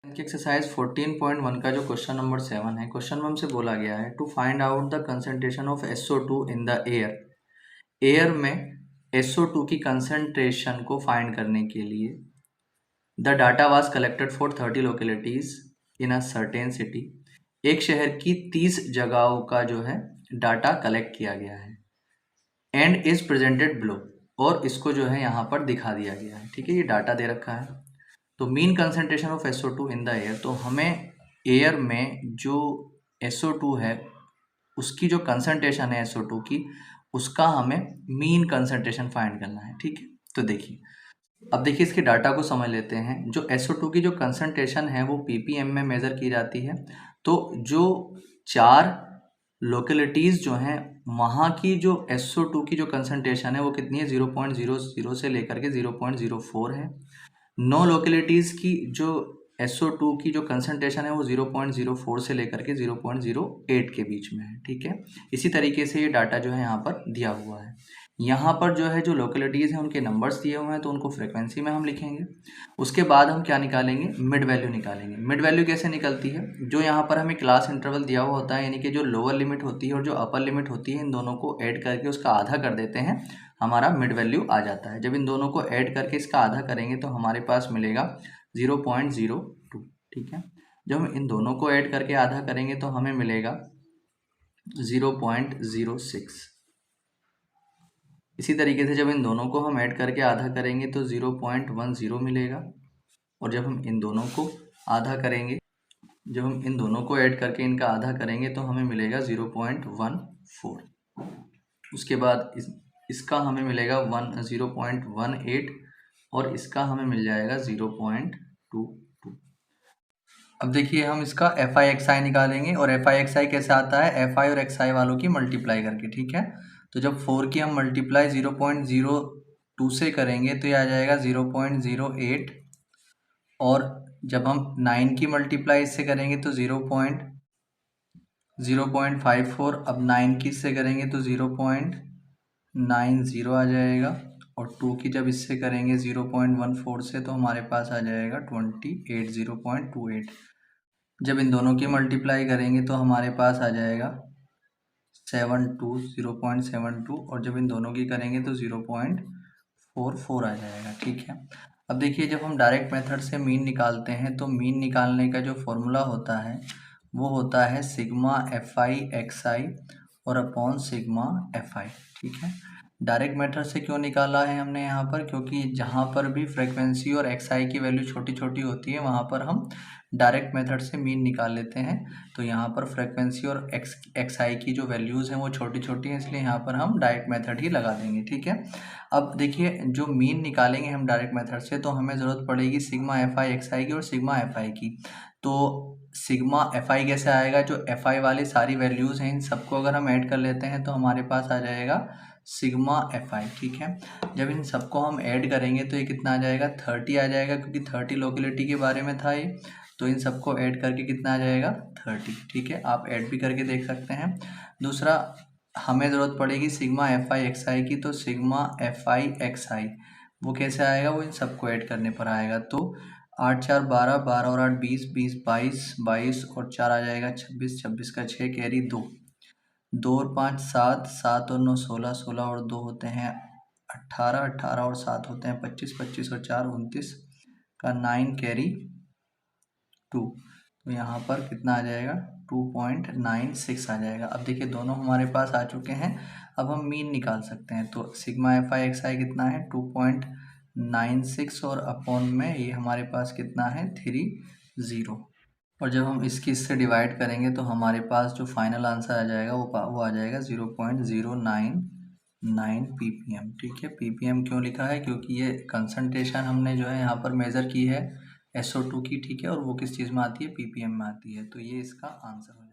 की एक्सरसाइज 14.1 का जो क्वेश्चन नंबर 7 है, क्वेश्चन में हमसे बोला गया है to find out the concentration of SO2 in the air में SO2 की कंसंट्रेशन को फाइंड करने के लिए the data was collected for 30 localities in a certain city. एक शहर की 30 जगहों का जो है डाटा कलेक्ट किया गया है एंड इज प्रेजेंटेड बिलो, और इसको जो है यहाँ पर दिखा दिया गया है। ठीक है, ये डाटा दे रखा है। तो mean concentration of SO2 in the air, तो हमें एयर में जो SO2 है उसकी जो कंसंट्रेशन है SO2 की, उसका हमें मीन कंसंट्रेशन फाइंड करना है। ठीक है, तो देखिए, अब देखिए इसके डाटा को समझ लेते हैं। जो SO2 की जो कंसंट्रेशन है वो ppm में मेज़र की जाती है। तो जो 4 लोकेलिटीज़ जो हैं वहाँ की जो SO2 की जो कंसंट्रेशन है वो कितनी है, 0.00 से लेकर के 0.04 है। 9 लोकेलिटीज़ की जो SO2 की जो कंसंट्रेशन है वो 0.04 से लेकर के 0.08 के बीच में है। ठीक है, इसी तरीके से ये डाटा जो है यहाँ पर दिया हुआ है। यहाँ पर जो है जो लोकेलिटीज़ हैं उनके नंबर्स दिए हुए हैं, तो उनको फ्रिक्वेंसी में हम लिखेंगे। उसके बाद हम क्या निकालेंगे, मिड वैल्यू निकालेंगे। मिड वैल्यू कैसे निकलती है, जो यहाँ पर हमें क्लास इंटरवल दिया हुआ होता है, यानी कि जो लोअर लिमिट होती है और जो अपर लिमिट होती है, इन दोनों को ऐड करके उसका आधा कर देते हैं, हमारा मिड वैल्यू आ जाता है। जब इन दोनों को ऐड करके इसका आधा करेंगे तो हमारे पास मिलेगा 0.02। ठीक है, जब हम इन दोनों को ऐड करके आधा करेंगे तो हमें मिलेगा 0.06। इसी तरीके से जब इन दोनों को हम ऐड करके आधा करेंगे तो 0.10 मिलेगा, और जब हम इन दोनों को आधा करेंगे, जब हम इन दोनों को ऐड करके इनका आधा करेंगे तो हमें मिलेगा 0.14। उसके बाद इसका हमें मिलेगा 0.18, और इसका हमें मिल जाएगा 0.22। अब देखिए हम इसका FI/XI निकालेंगे, और FI/XI कैसे आता है, FI और XI वालों की मल्टीप्लाई करके। ठीक है, तो जब 4 की हम मल्टीप्लाई 0.02 से करेंगे तो ये आ जाएगा 0.08, और जब हम 9 की मल्टीप्लाई इससे करेंगे तो 0.54, अब 9 की इससे करेंगे तो 0.90 आ जाएगा, और 2 की जब इससे करेंगे 0.14 से तो हमारे पास आ जाएगा 28, 0.28। जब इन दोनों की मल्टीप्लाई करेंगे तो हमारे पास आ जाएगा 0.72, और जब इन दोनों की करेंगे तो 0.44 आ जाएगा। ठीक है, अब देखिए जब हम डायरेक्ट मेथड से मीन निकालते हैं तो मीन निकालने का जो फॉर्मूला होता है वो होता है सिग्मा FI/XI और अपॉन सिग्मा FI। ठीक है, डायरेक्ट मेथड से क्यों निकाला है हमने यहाँ पर, क्योंकि जहाँ पर भी फ्रिक्वेंसी और XI की वैल्यू छोटी छोटी होती है वहाँ पर हम डायरेक्ट मेथड से मीन निकाल लेते हैं। तो यहाँ पर फ्रिक्वेंसी और XI की जो वैल्यूज़ हैं वो छोटी छोटी हैं, इसलिए यहाँ पर हम डायरेक्ट मेथड ही लगा देंगे। ठीक है, अब देखिए जो मीन निकालेंगे हम डायरेक्ट मेथड से तो हमें ज़रूरत पड़ेगी सिग्मा FI/XI की और सिग्मा FI की। तो सिग्मा FI कैसे आएगा, जो FI वाली सारी वैल्यूज़ हैं इन सबको अगर हम ऐड कर लेते हैं तो हमारे पास आ जाएगा सिग्मा FI। ठीक है, जब इन सबको हम ऐड करेंगे तो ये कितना आ जाएगा, 30 आ जाएगा, क्योंकि 30 लोकेलिटी के बारे में था ये। तो इन सबको ऐड करके कितना आ जाएगा, 30। ठीक है, आप ऐड भी करके देख सकते हैं। दूसरा हमें ज़रूरत पड़ेगी सिग्मा FI/XI की, तो सिग्मा FI/XI वो कैसे आएगा, वो इन सबको ऐड करने पर आएगा। तो 8 4 12, 12 और 8 20, 20 22, 22 और 4 आ जाएगा 26, 26 का 6 कैरी 2, 2 और 5 7, 7 और 9 16, 16 और 2 होते हैं 18, 18 और 7 होते हैं 25, 25 और 4 29 का 9 कैरी 2। तो यहाँ पर कितना आ जाएगा, 2.96 आ जाएगा। अब देखिए दोनों हमारे पास आ चुके हैं, अब हम मीन निकाल सकते हैं। तो सिग्मा FI/XI कितना है, 2.96, और अपॉन में ये हमारे पास कितना है, 30, और जब हम इससे डिवाइड करेंगे तो हमारे पास जो फाइनल आंसर आ जाएगा वो आ जाएगा 0.099 ppm। ठीक है, ppm क्यों लिखा है, क्योंकि ये कंसंट्रेशन हमने जो है यहाँ पर मेज़र की है SO2 की। ठीक है, और वो किस चीज़ में आती है, ppm में आती है, तो ये इसका आंसर है।